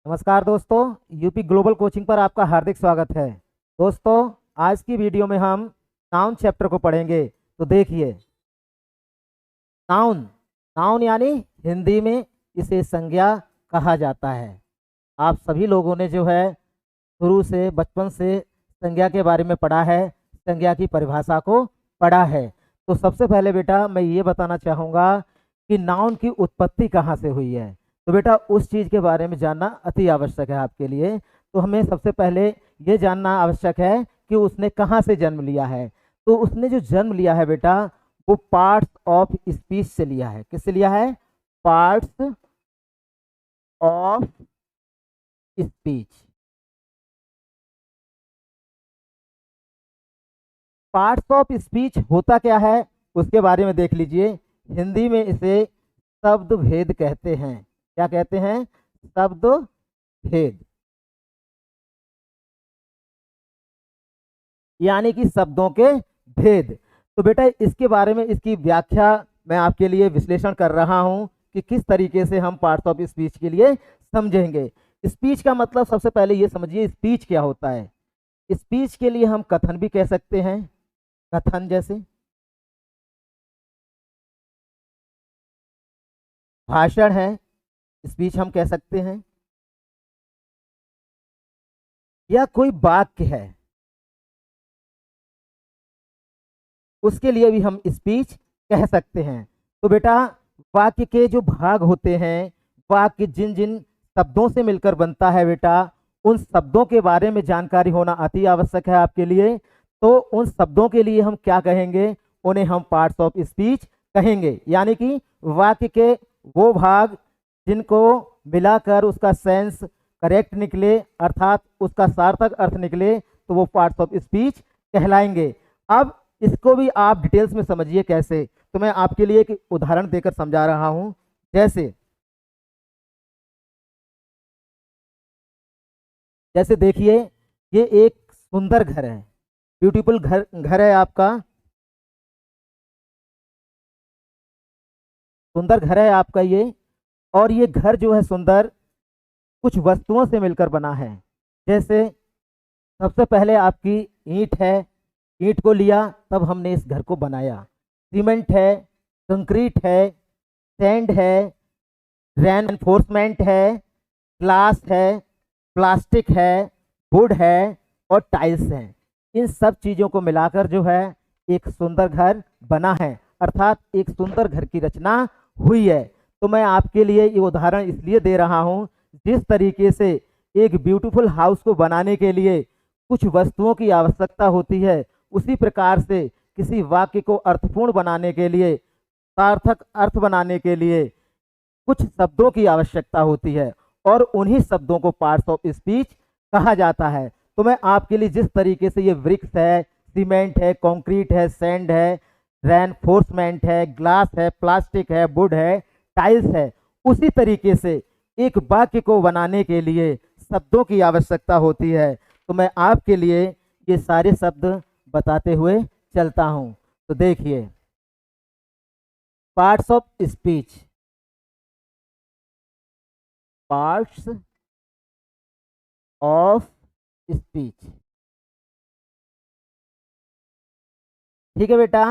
नमस्कार दोस्तों, UP global coaching पर आपका हार्दिक स्वागत है। दोस्तों, आज की वीडियो में हम नाउन चैप्टर को पढ़ेंगे। तो देखिए, नाउन नाउन यानी हिंदी में इसे संज्ञा कहा जाता है। आप सभी लोगों ने जो है शुरू से बचपन से संज्ञा के बारे में पढ़ा है, संज्ञा की परिभाषा को पढ़ा है। तो सबसे पहले बेटा मैं ये बताना चाहूँगा कि नाउन की उत्पत्ति कहाँ से हुई है। तो बेटा उस चीज़ के बारे में जानना अति आवश्यक है आपके लिए। तो हमें सबसे पहले ये जानना आवश्यक है कि उसने कहाँ से जन्म लिया है। तो उसने जो जन्म लिया है बेटा, वो पार्ट्स ऑफ स्पीच से लिया है। किससे लिया है? Parts of speech. Parts of speech होता क्या है उसके बारे में देख लीजिए। हिंदी में इसे शब्द भेद कहते हैं। क्या कहते हैं? शब्द भेद, यानी कि शब्दों के भेद। तो बेटा इसके बारे में इसकी व्याख्या मैं आपके लिए विश्लेषण कर रहा हूं कि किस तरीके से हम पार्ट्स ऑफ स्पीच के लिए समझेंगे। स्पीच का मतलब सबसे पहले ये समझिए, स्पीच क्या होता है। स्पीच के लिए हम कथन भी कह सकते हैं। कथन जैसे भाषण है, स्पीच हम कह सकते हैं। या कोई वाक्य है, उसके लिए भी हम स्पीच कह सकते हैं। तो बेटा वाक्य के जो भाग होते हैं, वाक्य जिन जिन शब्दों से मिलकर बनता है बेटा, उन शब्दों के बारे में जानकारी होना अति आवश्यक है आपके लिए। तो उन शब्दों के लिए हम क्या कहेंगे? उन्हें हम पार्ट्स ऑफ स्पीच कहेंगे। यानी कि वाक्य के वो भाग जिनको मिलाकर उसका सेंस करेक्ट निकले, अर्थात उसका सार्थक अर्थ निकले, तो वो पार्ट्स ऑफ स्पीच कहलाएंगे। अब इसको भी आप डिटेल्स में समझिए कैसे। तो मैं आपके लिए एक उदाहरण देकर समझा रहा हूं। जैसे जैसे देखिए, ये एक सुंदर घर है, ब्यूटीफुल घर घर है आपका। सुंदर घर है आपका ये। और ये घर जो है सुंदर, कुछ वस्तुओं से मिलकर बना है। जैसे सबसे पहले आपकी ईंट है, ईंट को लिया तब हमने इस घर को बनाया। सीमेंट है, कंक्रीट है, सैंड है, रेनफोर्समेंट है, ग्लास है, प्लास्टिक है, वुड है और टाइल्स हैं। इन सब चीज़ों को मिलाकर जो है एक सुंदर घर बना है, अर्थात एक सुंदर घर की रचना हुई है। तो मैं आपके लिए ये उदाहरण इसलिए दे रहा हूँ, जिस तरीके से एक ब्यूटीफुल हाउस को बनाने के लिए कुछ वस्तुओं की आवश्यकता होती है, उसी प्रकार से किसी वाक्य को अर्थपूर्ण बनाने के लिए, सार्थक अर्थ बनाने के लिए कुछ शब्दों की आवश्यकता होती है, और उन्हीं शब्दों को पार्ट्स ऑफ स्पीच कहा जाता है। तो मैं आपके लिए जिस तरीके से ये वृक्ष है, सीमेंट है, कंक्रीट है, सैंड है, रेनफोर्समेंट है, ग्लास है, प्लास्टिक है, वुड है, टाइल्स है, उसी तरीके से एक वाक्य को बनाने के लिए शब्दों की आवश्यकता होती है। तो मैं आपके लिए ये सारे शब्द बताते हुए चलता हूं। तो देखिए, parts of speech, parts of speech. ठीक है बेटा,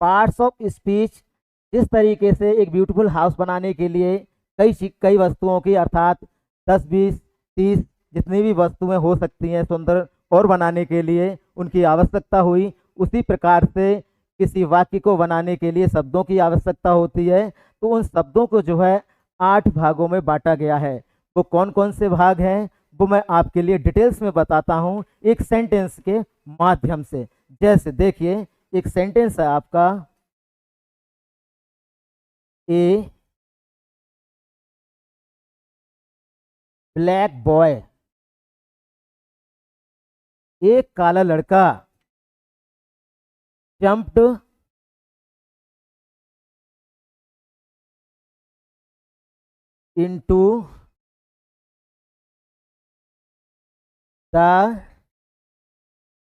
पार्ट्स ऑफ स्पीच जिस तरीके से एक ब्यूटीफुल हाउस बनाने के लिए कई वस्तुओं की, अर्थात 10 20 30 जितनी भी वस्तुएं हो सकती हैं सुंदर और बनाने के लिए, उनकी आवश्यकता हुई, उसी प्रकार से किसी वाक्य को बनाने के लिए शब्दों की आवश्यकता होती है। तो उन शब्दों को जो है 8 भागों में बांटा गया है। वो कौन कौन से भाग हैं वो मैं आपके लिए डिटेल्स में बताता हूं एक सेंटेंस के माध्यम से। जैसे देखिए, एक सेंटेंस है आपका, ए ब्लैक बॉय, एक काला लड़का, जंप्ड इनटू द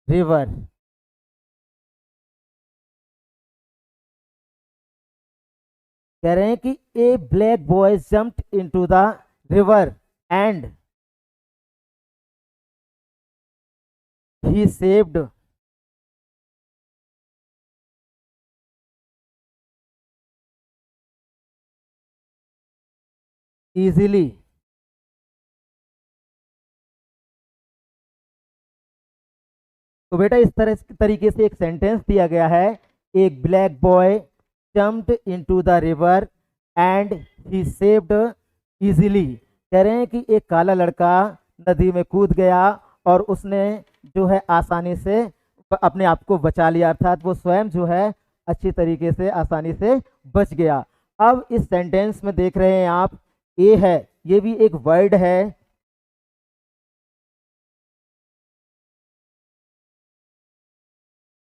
रिवर। कह रहे हैं कि a black boy jumped into the river and he saved easily. तो बेटा इस तरह तरीके से एक सेंटेंस दिया गया है, एक black boy jumped into the river and he saved easily. कह रहे हैं कि एक काला लड़का नदी में कूद गया और उसने जो है आसानी से अपने आप को बचा लिया, अर्थात वो स्वयं जो है अच्छी तरीके से आसानी से बच गया। अब इस सेंटेंस में देख रहे हैं आप, ए है, ये भी एक वर्ड है,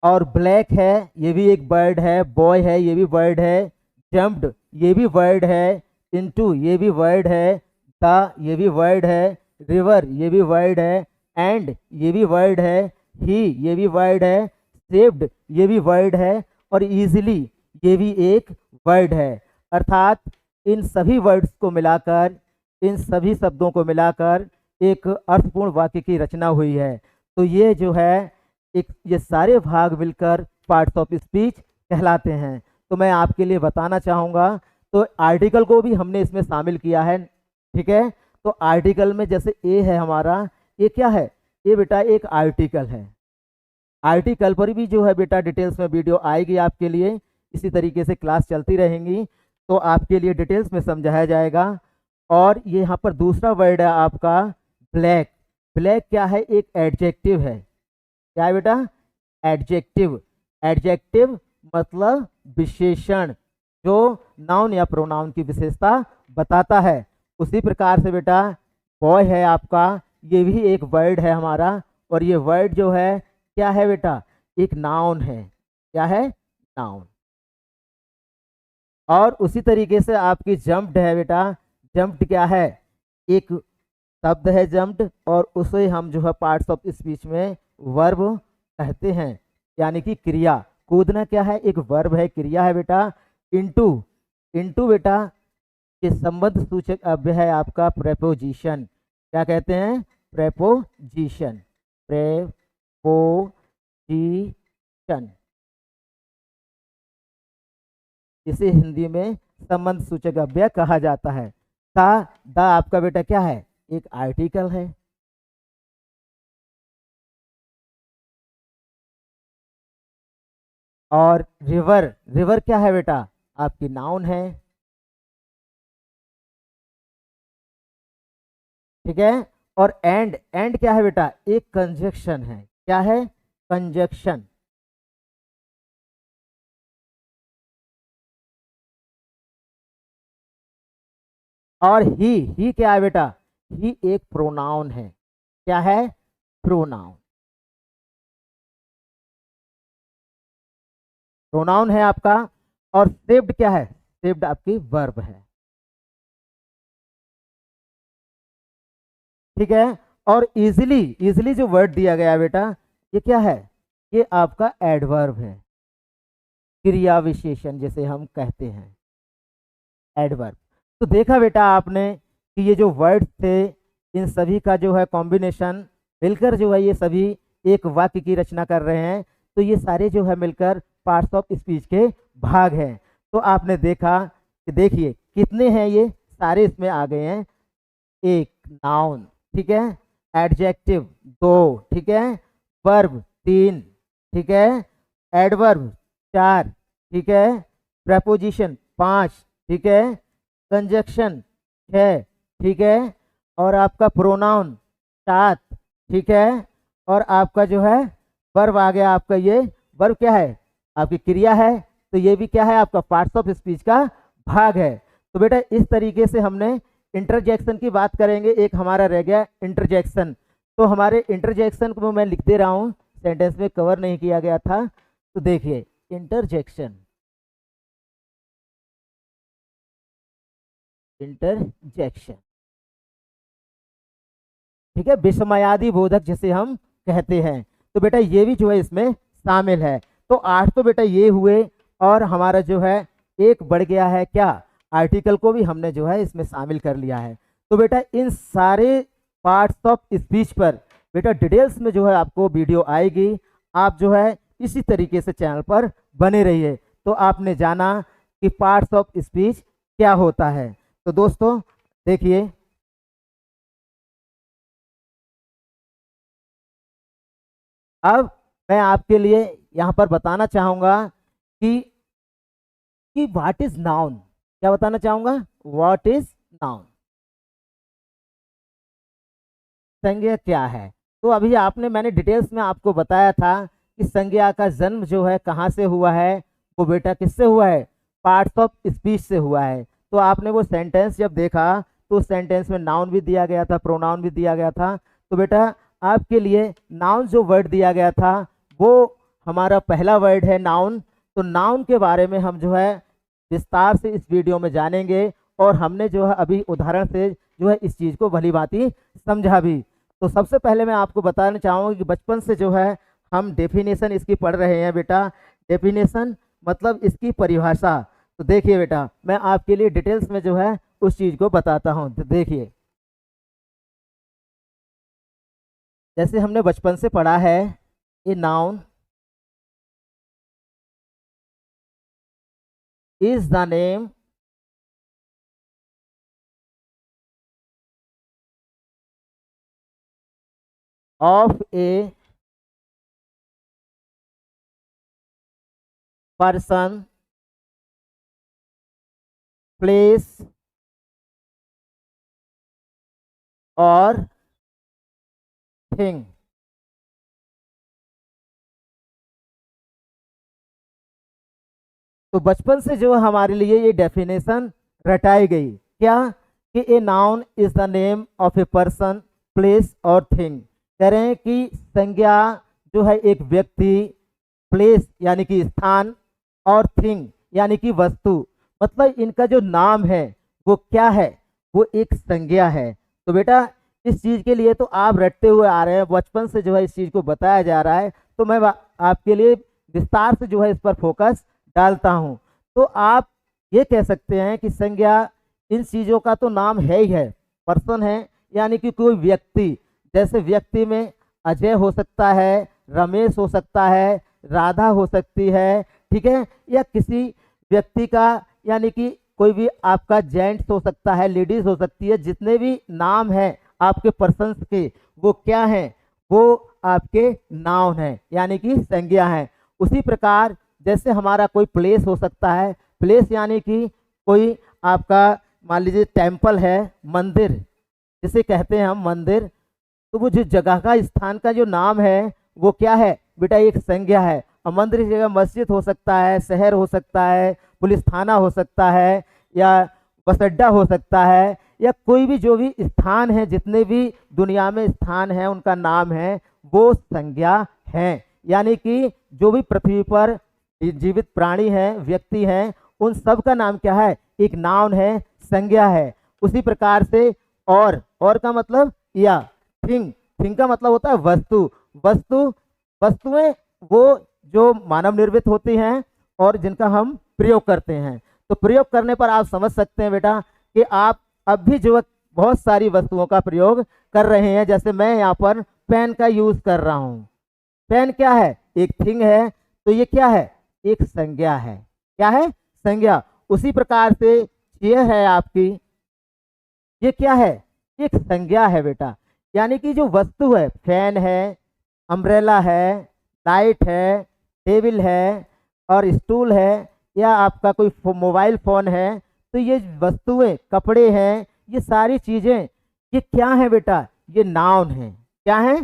और ब्लैक है, ये भी एक वर्ड है, बॉय है, ये भी वर्ड है, जम्प्ड ये भी वर्ड है, इनटू ये भी वर्ड है, द ये भी वर्ड है, रिवर ये भी वर्ड है, एंड ये भी वर्ड है, ही ये भी वर्ड है, सेव्ड ये भी वर्ड है, और इजीली ये भी एक वर्ड है। अर्थात इन सभी वर्ड्स को मिलाकर, इन सभी शब्दों को मिलाकर एक अर्थपूर्ण वाक्य की रचना हुई है। तो ये जो है ये सारे भाग मिलकर पार्ट्स ऑफ स्पीच कहलाते हैं। तो मैं आपके लिए बताना चाहूँगा, तो आर्टिकल को भी हमने इसमें शामिल किया है, ठीक है। तो आर्टिकल में जैसे ए है हमारा, ये क्या है, ये बेटा एक आर्टिकल है। आर्टिकल पर भी जो है बेटा डिटेल्स में वीडियो आएगी आपके लिए, इसी तरीके से क्लास चलती रहेंगी तो आपके लिए डिटेल्स में समझाया जाएगा। और ये यहाँ पर दूसरा वर्ड है आपका ब्लैक। ब्लैक क्या है, एक एडजेक्टिव है। क्या है बेटा, एडजेक्टिव। एडजेक्टिव मतलब विशेषण, जो नाउन या प्रोनाउन की विशेषता बताता है। उसी प्रकार से बेटा बॉय है आपका, ये भी एक वर्ड है हमारा, और ये वर्ड जो है क्या है बेटा, एक नाउन है। क्या है, नाउन। और उसी तरीके से आपकी जंप्ड है बेटा, जंप्ड क्या है, एक शब्द है जंप्ड, और उसे हम जो है पार्ट्स ऑफ स्पीच में वर्ब कहते हैं, यानी कि क्रिया। कूदना क्या है, एक वर्ब है, क्रिया है बेटा। इनटू, इनटू बेटा ये संबंध सूचक अव्यय है आपका प्रेपोजिशन। क्या कहते हैं, प्रेपोजिशन। प्रेपोजिशन इसे हिंदी में संबंध सूचक अव्यय कहा जाता है। द आपका बेटा क्या है, एक आर्टिकल है। और रिवर, रिवर क्या है बेटा, आपकी नाउन है, ठीक है। और एंड, एंड क्या है बेटा, एक कंजक्शन है। क्या है, कंजक्शन। और ही क्या है बेटा, ही एक प्रोनाउन है। क्या है, प्रोनाउन। प्रोनाउन है आपका। और सेव्ड क्या है, सेव्ड आपकी वर्ब है, ठीक है। और इजिली, इजिली जो वर्ड दिया गया है बेटा, ये क्या है, ये आपका एडवर्ब है, क्रिया विशेषण जिसे हम कहते हैं, एडवर्ब। तो देखा बेटा आपने कि ये जो वर्ड थे, इन सभी का जो है कॉम्बिनेशन मिलकर जो है ये सभी एक वाक्य की रचना कर रहे हैं। तो ये सारे जो है मिलकर पार्ट्स ऑफ स्पीच के भाग हैं। तो आपने देखा कि देखिए कितने हैं, ये सारे इसमें आ गए हैं। एक नाउन, ठीक है, एडजेक्टिव 2, ठीक है, वर्ब 3, ठीक है, एडवर्ब 4, ठीक है, प्रेपोजिशन 5, ठीक है, कंजक्शन 6, ठीक है, और आपका प्रोनाउन 7, ठीक है, और आपका जो है वर्ब आ गया आपका, ये वर्ब क्या है, आपकी क्रिया है। तो ये भी क्या है, आपका पार्ट्स ऑफ स्पीच का भाग है। तो बेटा इस तरीके से हमने इंटरजेक्शन की बात करेंगे। एक हमारा रह गया इंटरजेक्शन। तो हमारे इंटरजेक्शन को मैं लिख दे रहा हूँ, सेंटेंस में कवर नहीं किया गया था। तो देखिए इंटरजेक्शन, इंटरजेक्शन, ठीक है, विस्मयादि बोधक जिसे हम कहते हैं। तो बेटा ये भी जो है इसमें शामिल है। तो 8 तो बेटा ये हुए, और हमारा जो है एक बढ़ गया है क्या, आर्टिकल को भी हमने जो है इसमें शामिल कर लिया है। तो बेटा इन सारे पार्ट्स ऑफ स्पीच पर बेटा डिटेल्स में जो है आपको वीडियो आएगी, आप जो है इसी तरीके से चैनल पर बने रहिए। तो आपने जाना कि पार्ट्स ऑफ स्पीच क्या होता है। तो दोस्तों देखिए, अब मैं आपके लिए यहाँ पर बताना चाहूँगा कि व्हाट इज नाउन। क्या बताना चाहूँगा? व्हाट इज नाउन, संज्ञा क्या है। तो अभी मैंने डिटेल्स में आपको बताया था कि संज्ञा का जन्म जो है कहाँ से हुआ है, वो बेटा किससे हुआ है? पार्ट्स ऑफ स्पीच से हुआ है। तो आपने वो सेंटेंस जब देखा तो उस सेंटेंस में नाउन भी दिया गया था, प्रोनाउन भी दिया गया था। तो बेटा आपके लिए नाउन जो वर्ड दिया गया था वो हमारा पहला वर्ड है नाउन। तो नाउन के बारे में हम जो है विस्तार से इस वीडियो में जानेंगे, और हमने जो है अभी उदाहरण से जो है इस चीज़ को भली भांति समझा भी। तो सबसे पहले मैं आपको बताना चाहूँगा कि बचपन से जो है हम डेफिनेशन इसकी पढ़ रहे हैं बेटा। डेफिनेशन मतलब इसकी परिभाषा। तो देखिए बेटा, मैं आपके लिए डिटेल्स में जो है उस चीज़ को बताता हूँ। तो देखिए, जैसे हमने बचपन से पढ़ा है, a noun is the name of a person, place और थिंग। तो बचपन से जो हमारे लिए ये डेफिनेशन रटाई गई, क्या कि a noun is the name of a person, place और थिंग। कह रहे हैं कि संज्ञा जो है एक व्यक्ति, प्लेस यानी कि स्थान, और थिंग यानी कि वस्तु, मतलब इनका जो नाम है वो क्या है? वो एक संज्ञा है। तो बेटा इस चीज़ के लिए तो आप रटते हुए आ रहे हैं, बचपन से जो है इस चीज़ को बताया जा रहा है। तो मैं आपके लिए विस्तार से जो है इस पर फोकस डालता हूं। तो आप ये कह सकते हैं कि संज्ञा इन चीज़ों का तो नाम है ही है, पर्सन है यानी कि कोई व्यक्ति। जैसे व्यक्ति में अजय हो सकता है, रमेश हो सकता है, राधा हो सकती है, ठीक है, या किसी व्यक्ति का यानी कि कोई भी आपका जेंट्स हो सकता है, लेडीज हो सकती है। जितने भी नाम हैं आपके पर्सन्स के, वो क्या हैं? वो आपके नाउन हैं यानी कि संज्ञा हैं। उसी प्रकार जैसे हमारा कोई प्लेस हो सकता है, प्लेस यानी कि कोई आपका मान लीजिए टेम्पल है, मंदिर जिसे कहते हैं हम मंदिर। तो वो जो जगह का, स्थान का जो नाम है वो क्या है बेटा? एक संज्ञा है। और मंदिर की जगह मस्जिद हो सकता है, शहर हो सकता है, पुलिस थाना हो सकता है, या बस अड्डा हो सकता है, या कोई भी जो भी स्थान है, जितने भी दुनिया में स्थान है उनका नाम है, वो संज्ञा है। यानी कि जो भी पृथ्वी पर जीवित प्राणी हैं, व्यक्ति हैं, उन सब का नाम क्या है? एक नाउन है, संज्ञा है। उसी प्रकार से और का मतलब या थिंग, थिंग का मतलब होता है वस्तु। वस्तुएं वो जो मानव निर्मित होती हैं और जिनका हम प्रयोग करते हैं। तो प्रयोग करने पर आप समझ सकते हैं बेटा कि आप अब भी जो बहुत सारी वस्तुओं का प्रयोग कर रहे हैं। जैसे मैं यहाँ पर पेन का यूज कर रहा हूँ। पेन क्या है? एक थिंग है। तो ये क्या है? एक संज्ञा है। क्या है? संज्ञा। उसी प्रकार से चेयर है आपकी, ये क्या है? एक संज्ञा है बेटा। यानी कि जो वस्तु है, फैन है, अम्ब्रेला है, लाइट है, टेबल है और स्टूल है, या आपका कोई मोबाइल फोन है, तो ये वस्तुएं, कपड़े हैं, ये सारी चीजें ये क्या है बेटा? ये नाउन है। क्या है?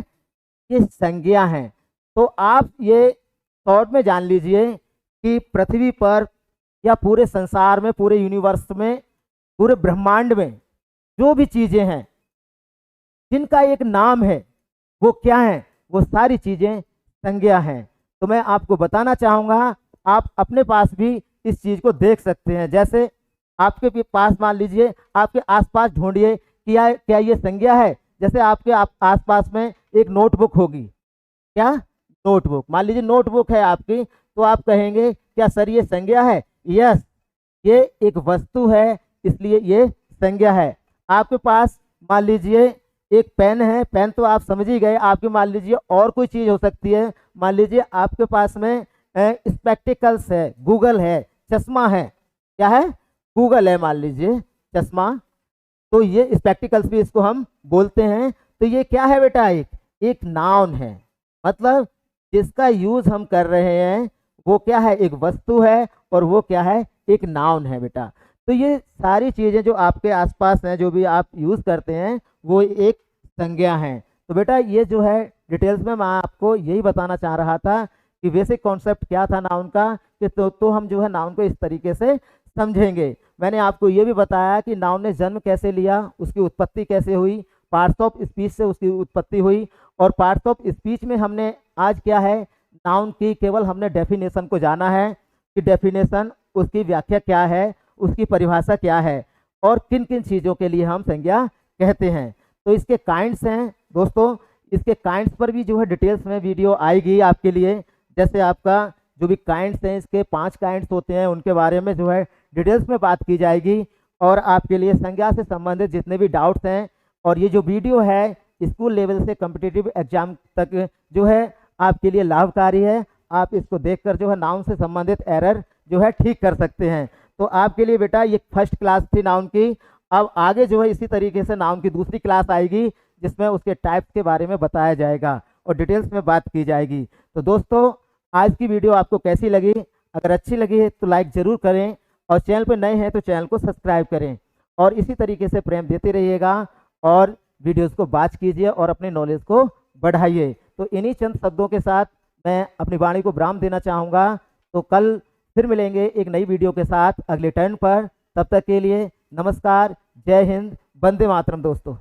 ये संज्ञा है। तो आप ये शॉर्ट में जान लीजिए कि पृथ्वी पर या पूरे संसार में, पूरे यूनिवर्स में, पूरे ब्रह्मांड में जो भी चीजें हैं जिनका एक नाम है, वो क्या है? वो सारी चीजें संज्ञा हैं। तो मैं आपको बताना चाहूंगा, आप अपने पास भी इस चीज को देख सकते हैं। जैसे आपके पास मान लीजिए, आपके आसपास ढूंढिए कि क्या ये संज्ञा है। जैसे आपके आसपास में एक नोटबुक होगी। क्या? नोटबुक। मान लीजिए नोटबुक है आपकी, तो आप कहेंगे क्या सर ये संज्ञा है? यस, ये एक वस्तु है, इसलिए ये संज्ञा है। आपके पास मान लीजिए एक पेन है, पेन तो आप समझ ही गए, आपके मान लीजिए और कोई चीज हो सकती है, मान लीजिए आपके पास में स्पेक्टिकल्स है, गूगल है, चश्मा है, क्या है, गूगल है मान लीजिए, चश्मा, तो ये स्पेक्टिकल्स भी इसको हम बोलते हैं। तो ये क्या है बेटा, एक नाउन है, मतलब जिसका यूज हम कर रहे हैं वो क्या है, एक वस्तु है, और वो क्या है, एक नाउन है बेटा। तो ये सारी चीजें जो आपके आसपास हैं, जो भी आप यूज करते हैं, वो एक संज्ञा है। तो बेटा ये जो है डिटेल्स में मैं आपको यही बताना चाह रहा था कि बेसिक कॉन्सेप्ट क्या था नाउन का, कि तो हम जो है नाउन को इस तरीके से समझेंगे। मैंने आपको ये भी बताया कि नाउन ने जन्म कैसे लिया, उसकी उत्पत्ति कैसे हुई, पार्ट्स ऑफ स्पीच से उसकी उत्पत्ति हुई, और पार्ट्स ऑफ स्पीच में हमने आज क्या है, नाउन की केवल हमने डेफिनेशन को जाना है कि डेफिनेशन, उसकी व्याख्या क्या है, उसकी परिभाषा क्या है, और किन किन चीज़ों के लिए हम संज्ञा कहते हैं। तो इसके काइंड्स हैं दोस्तों, इसके काइंड्स पर भी जो है डिटेल्स में वीडियो आएगी आपके लिए। जैसे आपका जो भी काइंड्स हैं, इसके 5 काइंड्स होते हैं, उनके बारे में जो है डिटेल्स में बात की जाएगी, और आपके लिए संज्ञा से संबंधित जितने भी डाउट्स हैं, और ये जो वीडियो है स्कूल लेवल से कॉम्पिटिटिव एग्जाम तक जो है आपके लिए लाभकारी है। आप इसको देखकर जो है नाउन से संबंधित एरर जो है ठीक कर सकते हैं। तो आपके लिए बेटा ये फर्स्ट क्लास थी नाउन की। अब आगे जो है इसी तरीके से नाउन की दूसरी क्लास आएगी, जिसमें उसके टाइप्स के बारे में बताया जाएगा और डिटेल्स में बात की जाएगी। तो दोस्तों आज की वीडियो आपको कैसी लगी, अगर अच्छी लगी है तो लाइक ज़रूर करें, और चैनल पर नए हैं तो चैनल को सब्सक्राइब करें, और इसी तरीके से प्रेम देते रहिएगा, और वीडियोस को वॉच कीजिए और अपने नॉलेज को बढ़ाइए। तो इन्हीं चंद शब्दों के साथ मैं अपनी वाणी को विराम देना चाहूँगा। तो कल फिर मिलेंगे एक नई वीडियो के साथ अगले टर्न पर। तब तक के लिए नमस्कार, जय हिंद, वंदे मातरम दोस्तों।